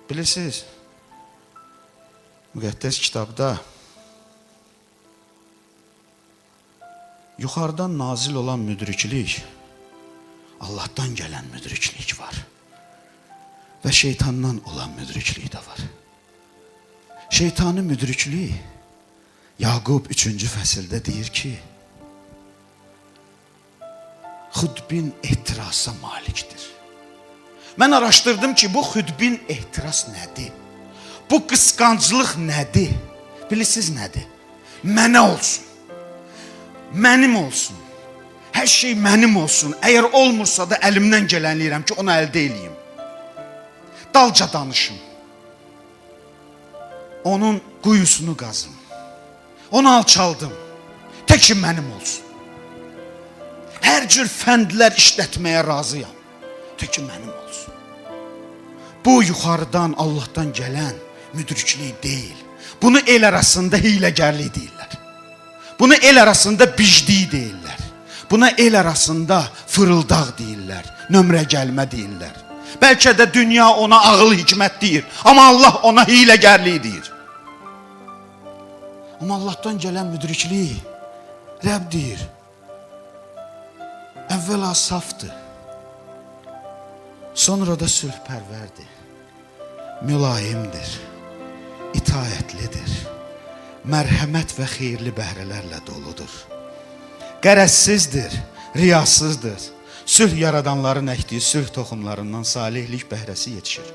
Bilirsiniz, müqəddəs kitabda yuxarıdan nazil olan müdriklik, Allah'tan gələn müdriklik var. Və şeytandan olan müdriklik də var. Şeytanın müdrikliyi Yaqub 3-cü fəsildə deyir ki, xudbin ehtirasa malikdir. Mən araşdırdım ki, bu xudbin ehtiras nədir? Bu qısqanclıq nədir? Bilirsiniz nədir? Mənə olsun. Mənim olsun. Hər şey mənim olsun. Əgər olmursa da əlimdən gələnliyirəm ki, onu əldə eləyim. Dalca danışım. Onun quyusunu qazım. Onu alçaldım. Tək ki mənim olsun. Hər cür fəndlər işlətməyə razıyam. Tək ki mənim olsun. Bu yuxarıdan Allah'tan gələn müdriklik deyil. Bunu el arasında hiləgərlik deyirlər. Bunu el arasında bicdik deyirlər. Buna el arasında fırıldaq deyirlər. Nömrə gəlmə deyirlər. Bəlkə də dünya ona ağıl hikmət deyir. Amma Allah ona hiləgərlik deyir. Amma Allah'tan gələn müdriklik Rəbb deyir. Əvvəla safdır. Sonra da sülhpərvərdir. Mülayimdir. İtaətlidir. Mərhəmət və xeyirli bəhrələrlə doludur. Qərəzsizdir, riyasızdır. Sülh yaradanların əkdiyi sülh toxumlarından salihlik bəhrəsi yetişir.